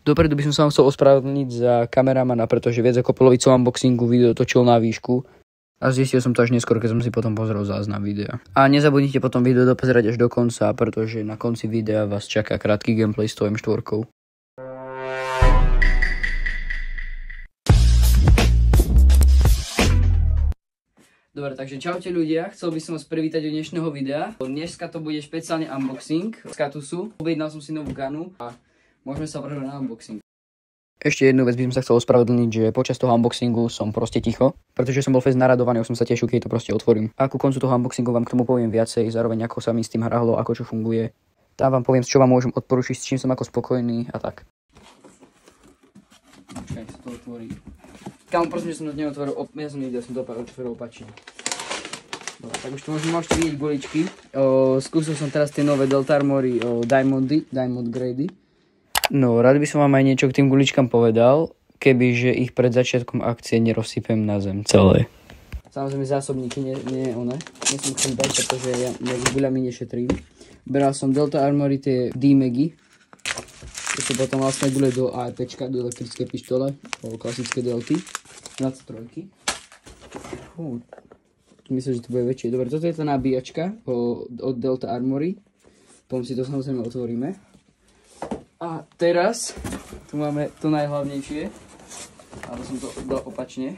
Dopredu by som sa vám chcel ospravedlniť za kameramana, pretože viac ako polovicu unboxingu video točil na výšku. A zistil som to až neskôr, keď som si potom pozrel záznam videa. A nezabudnite potom video dopozerať až do konca, pretože na konci videa vás čaká krátky gameplay s tvojim štvorkou. Dobre, takže čaute ľudia, chcel by som vás privítať do dnešného videa. Dneska to bude špeciálne unboxing z Katusu. Objednal som si novú gunu a môžeme sa vrhnúť na unboxing. Ešte jednu vec by som sa chcel ospravedlniť, že počas toho unboxingu som proste ticho, pretože som bol fest naradovaný, už som sa tešil, keď to proste otvorím. A ku koncu toho unboxingu vám k tomu poviem viacej, zároveň ako sa mi s tým hralo, ako čo funguje. Tam vám poviem, čo vám môžem odporučiť, s čím som ako spokojný a tak. Počkaj, sa to otvorí. Kámo, prosím, že som to neotvoril, ja som nevidel, som to otvoril opačne. Dobre, tak už tu môžete vidieť guličky. Skúsil som teraz tie nové Delta Armory Diamond Grady. No, rád by som vám aj niečo k tým guličkám povedal, kebyže ich pred začiatkom akcie nerozsypem na zem celé. Samozrejme zásobníky, nie som chýbať, pretože ja medzi guľami nešetrím. Beral som Delta Armory tie D-Magy. To sú potom vlastne gule do AEPčka, do elektrické pištole, klasické Delty. 23. Myslím, že to bude väčšie. Dobre, toto je tá nabíjačka od Delta Armory. Potom si to samozrejme otvoríme. A teraz tu máme to najhlavnejšie. Ale som to dal opačne.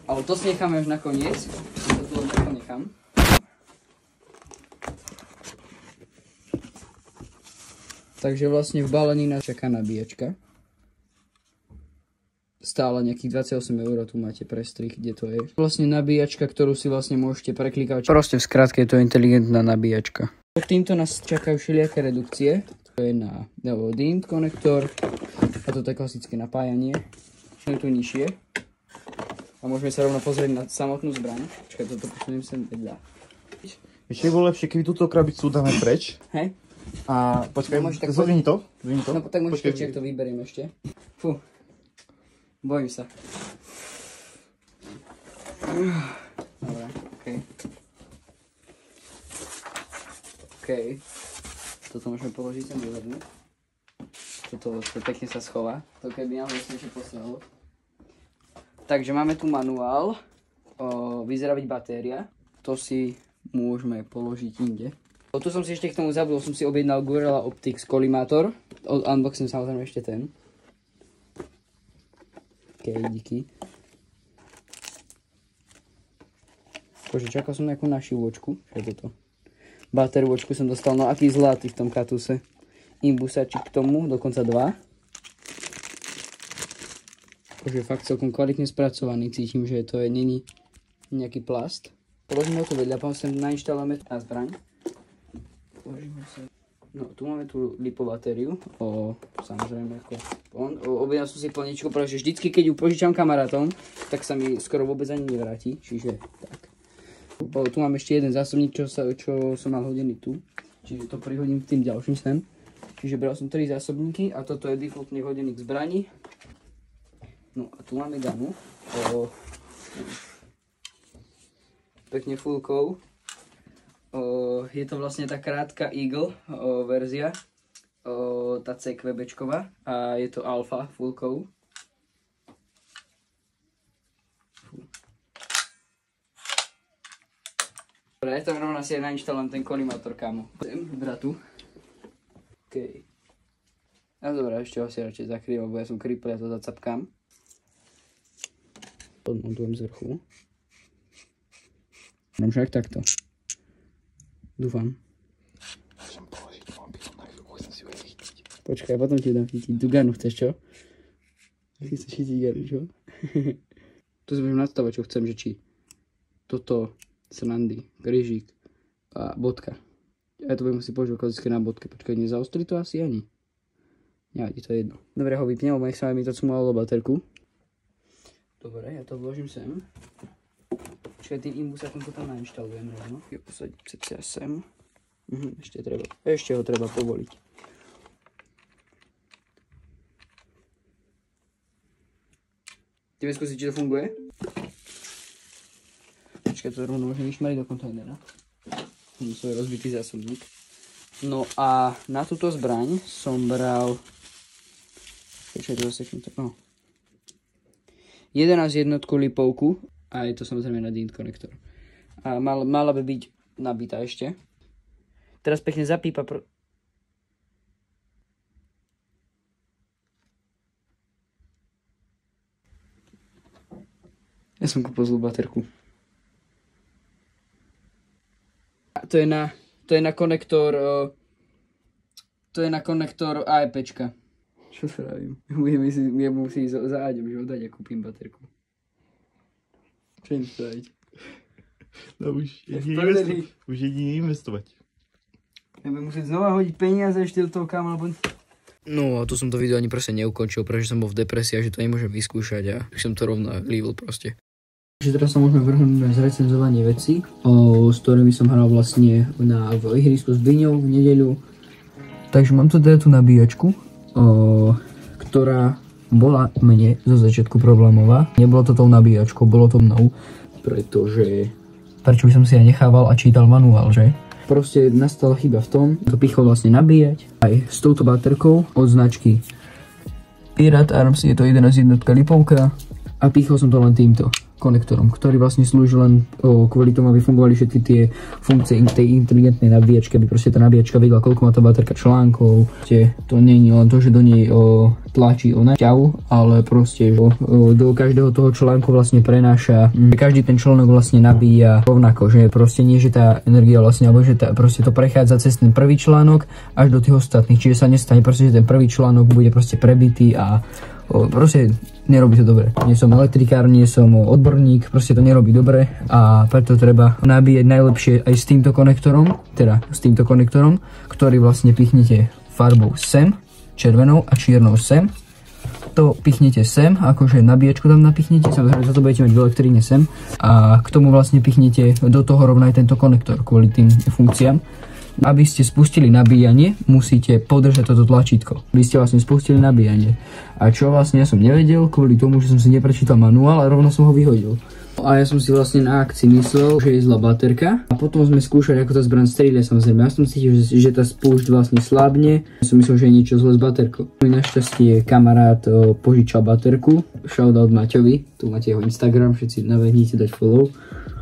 Ale to si necháme už nakoniec. To tu len nechám. Takže vlastne v balení nás čaká nabíjačka. Stále nejakých 28 €, tu máte prestrih, kde to je. Vlastne nabíjačka, ktorú si vlastne môžete preklikať. Proste v skratke je to inteligentná nabíjačka. Týmto nás čakajú všelijaké redukcie. To je na DIN konektor. A toto je klasické napájanie. Čo je tu nižšie. A môžeme sa rovno pozrieť na samotnú zbraň. Počkaj, toto posuniem sem vedľa. Ešte bolo lepšie, keby túto krabicu dáme preč. Hej. A počkaj, zhodni to. No tak môžeš ešte, ak to vyberiem ešte. Fú. Bojím sa. Dobre, okej. Toto môžeme položiť sem dozadu. Toto pekne sa schová. To keby nám vlastne ešte posiahlo. Takže máme tu manuál. Vyzerá byť batéria. To si môžeme položiť inde. Tu som si ešte k tomu zabudol, som si objednal Gorilla Optics kolimátor. Unboxím samozrejme ešte ten. Díky. Bože, čakal som nejakú našívočku. Čo je toto? Batervočku som dostal, no aký zlatý v tom Katuse. Imbusačik k tomu, dokonca 2. Bože, fakt celkom kvalitne spracovaný, cítim, že to je není nejaký plast. Položíme to vedľa, potom sem nainštalujeme na zbraň. Položíme sa. No, tu máme tú lipobatériu, samozrejme ako objednal som si plničku, pretože vždycky, keď ju požičam kamarátom, tak sa mi skoro vôbec ani nevráti, čiže tak. Tu mám ešte jeden zásobník, čo som mal hodený tu, čiže to prihodím k tým ďalším sem. Čiže bral som 3 zásobníky a toto je defaultne hodený k zbrani. No a tu máme gunu, pekne fullkou. Je to vlastne tá krátka Eagle verzia, tá CQB-čková a je to alfa fullkou. Dobre, ja tam rovno si aj nainštalujem ten kolimátor, kámo. Dratu. Okej. A dobré, ešte ho si radšej zakryjem, lebo ja som kripl, ja to zacapkám. Podmontujem z vrchu. Mám však takto. Dúfam. Môžem položiť mobil na chvíľu, chcem si ho chytiť. Počkaj, potom ti dám chytiť. Tu ganu chceš, čo? Ty chceš chytiť ganu, čo? Tu si môžem nastavať, čo chcem, že či toto, srandy, krížik a bodka. Ja to budem si používať klasické na bodke. Počkaj, nezaostri to asi ani. Nevadí, to je jedno. Dobre, ho vypnem, lebo nech sa mi to cumalo baterku. Dobre, ja to vložím sem. Počkaj, tým imbusakom to tam nainštalujem rovno. Jo, posadiť cca sem. Ešte ho treba povoliť. Ideme skúsiť, či to funguje. Počkaj, to rovno môžem vyšmariť do kontajnera. Mám svoj rozbitý zásobník. No a na túto zbraň som bral... Čo je to zase? No. 11 jednotku lipovku a je to samozrejme na DINT konektor. A mala by byť nabitá ešte. Teraz pekne zapípa... Ja som kúpil zlú baterku. To je na konektor... To je na konektor AEPčka. Čo sa robím? Ja musím ísť za Áďom, že oddať a kúpim baterku. Čo im spraviť? No už jediný investovať. Ja budem musieť znova hodiť peniaze ešte do toho kam, alebo... No a tu som to video ani proste neukončil, pretože som bol v depresii a že to nemôžem vyskúšať a už som to rovno level proste. Takže teraz sa môžeme vrhnúť na zrecenzovanie vecí, s ktorými som hral vlastne v ihrisku s Byňou v nedeľu. Takže mám tu teda tú nabíjačku, ktorá bola mne zo začiatku problémová. Nebolo to tou nabíjačkou, bolo to mnou, pretože... Prečo by som si ja nechával a čítal manuál, že? Proste nastala chyba v tom, to pichol vlastne nabíjať aj s touto baterkou od značky Pirate Arms, je to 11 jednotka lipovka a pichol som to len týmto konektorom, ktorý vlastne slúži len kvôli tomu, aby fungovali všetky tie funkcie tej inteligentnej nabíjačky, aby proste tá nabíjačka vedela, koľko má tá baterka článkov. To nie je len to, že do nej tlačí ťahu, ale proste do každého toho článku vlastne prenáša, každý ten článok vlastne nabíja rovnako, že proste nie, že tá energia vlastne, alebo že proste to prechádza cez ten prvý článok až do tých ostatných, čiže sa nestane proste, že ten prvý článok bude proste prebitý a proste nerobí to dobre. Nie som elektrikár, nie som odborník, proste to nerobí dobre a preto treba nabíjať najlepšie aj s týmto konektorom, ktorý vlastne pichnete farbou sem, červenou a čiernou sem. To pichnete sem, akože nabíjačku tam napichnete, samozrejme to budete mať v elektríne sem a k tomu vlastne pichnete do toho rovno aj tento konektor kvôli tým funkciám. Aby ste spustili nabíjanie, musíte podržať toto tlačítko. Vy ste vlastne spustili nabíjanie. A čo vlastne ja som nevedel, kvôli tomu, že som si neprečítal manuál a rovno som ho vyhodil. A ja som si vlastne na akcii myslel, že je zlá baterka. A potom sme skúšali, ako tá zbraň strieľa, samozrejme. Ja som cítil, že tá spúšť vlastne slabne. Ja som myslel, že je niečo zlé s baterkou. Našťastie kamarát požičal baterku. Shoutout Maťovi. Tu máte jeho Instagram, všetci nabehnite dať follow.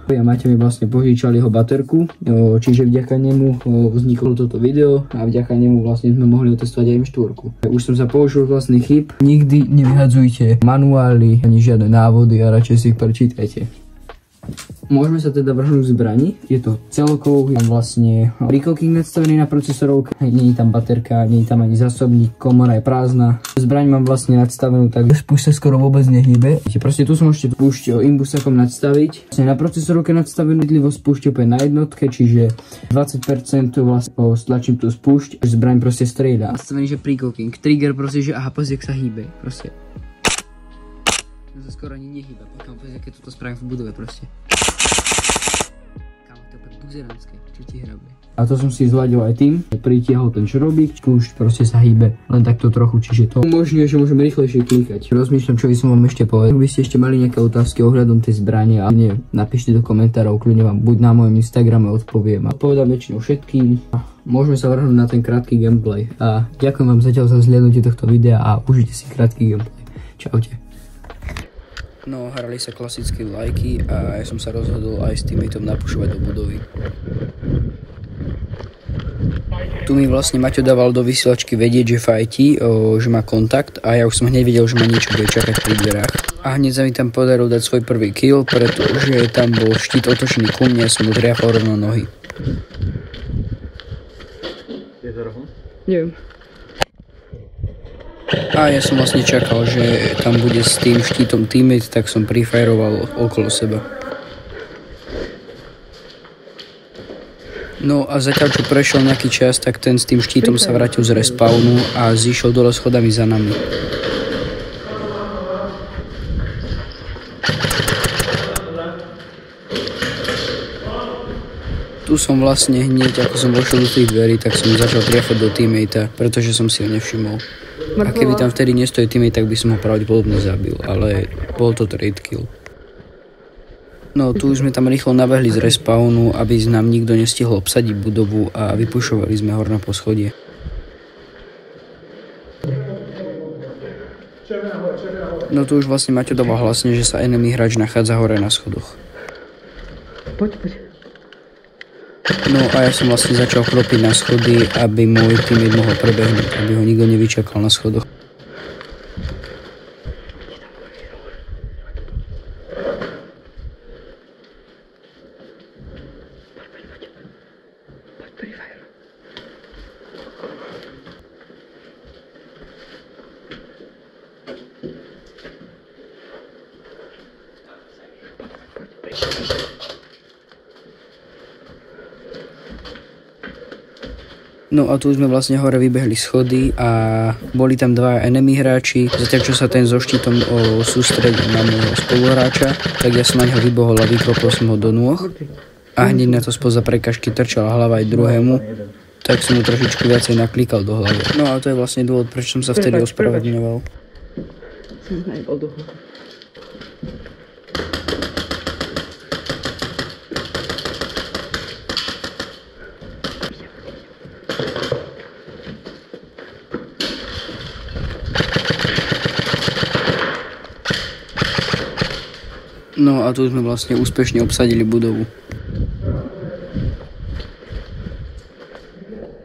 A Maťo mi vlastne požičal jeho baterku, čiže vďaka nemu vzniklo toto video a vďaka nemu vlastne sme mohli otestovať aj M4. Už som sa poučil vlastný chyb. Nikdy nevyhadzujte manuály ani žiadne návody a radšej si ich prečítajte. Môžeme sa teda vrhnúť k zbrani. Je to celkou, je vlastne pre-cooking nadstavený na procesorovke. Nie je tam baterka, nie je tam ani zásobník, komora je prázdna. Zbraň mám vlastne nadstavenú, tak spúšť sa skoro vôbec nehýbe. Proste tu sa môžete spúšť imbusakom nadstaviť. Vlastne na procesorovke nadstavenú vidlivosť spúšť úplne na jednotke, čiže 20% vlastne stlačím tú spúšť, až zbraň proste strieľa. Nadstavený, že pre-cooking. Trigger proste, že aha, pozri, jak sa hýbe. Proste. To sa skoro ani nehýba, pokiaľ pozri, keď toto spravím v budove proste. Čo ti hrabe. A to som si zladil aj tým, že pritiahol ten šrobík, už proste sa hýbe len takto trochu, čiže to umožňuje, že môžeme rýchlejšie klikať. Rozmýšľam, čo by som vám ešte povedal. Ak by ste ešte mali nejaké otázky ohľadom tej zbrane, a napíšte do komentárov, kľudne vám buď na mojom Instagrame odpoviem a povedám väčšinou všetkým. Môžeme sa vrhnúť na ten krátky gameplay. A ďakujem vám zatiaľ za zhliadnutie tohto videa a užite si krátky gameplay. Čaute. No, hrali sa klasické lajky a ja som sa rozhodol aj s teammateom napušovať do budovy. Tu mi vlastne Maťo dával do vysielačky vedieť, že fajtí, že má kontakt a ja už som hneď videl, že ma niečo bude čakať pri dverách. A hneď sa mi tam podarilo dať svoj prvý kill, pretože tam bol štít otočený ku mne a som mu triafol rovno nohy. Je to rohom? Neviem. A ja som vlastne čakal, že tam bude s tým štítom teammate, tak som prefajroval okolo seba. No a zatiaľ čo prešiel nejaký čas, tak ten s tým štítom sa vrátil z respawnu a zišiel dole schodami za nami. Tu som vlastne hneď, ako som vošiel do tých dverí, tak som začal triafať do teammatea, pretože som si ho nevšimol. A keby tam vtedy nestojí teammate, tak by som ho pravdepodobne zabil, ale bol to trade kill. No tu už sme tam rýchlo nabehli z respawnu, aby nám nikto nestihol obsadiť budovu a vypušovali sme hor na poschodie. No tu už vlastne Maťo dával hlasne, že sa enemy hráč nachádza hore na schodoch. Poď. No a ja som vlastne začal kropiť na schody, aby môj tým mohol prebehnúť, aby ho nikto nevyčakal na schodoch. No a tu sme vlastne hore vybehli schody a boli tam dva enemy hráči. Zatiaľ čo sa ten so štítom sústredil na môjho spoluhráča, tak ja som na ňo vybohol a vykropol som ho do nôh. A hneď na to spoza prekažky trčala hlava aj druhému, tak som mu trošičku viacej naklikal do hlavy. No a to je vlastne dôvod, prečo som sa vtedy ospravedlňoval. Som najbol do hlavy. No a tu sme vlastne úspešne obsadili budovu.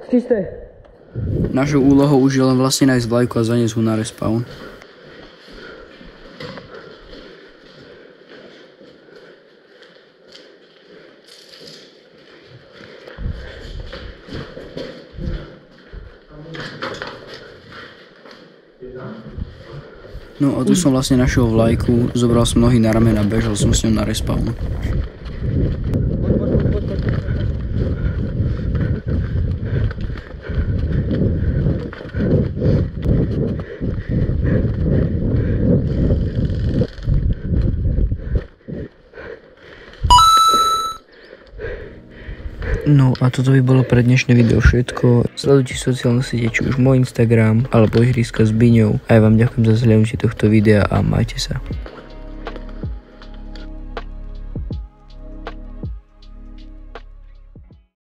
Čisté. Našou úlohou už je len vlastne nájsť vlajku a zaniesť ho na respawn. No a tu som vlastne našiel vlajku, zobral som nohy na ramena a bežal som s ňou na respawn. No a toto by bolo pre dnešné video všetko. Sledujte sociálne siete, či už môj Instagram alebo ihriska s Biňou. A ja vám ďakujem za zhľadnutie tohto videa a majte sa.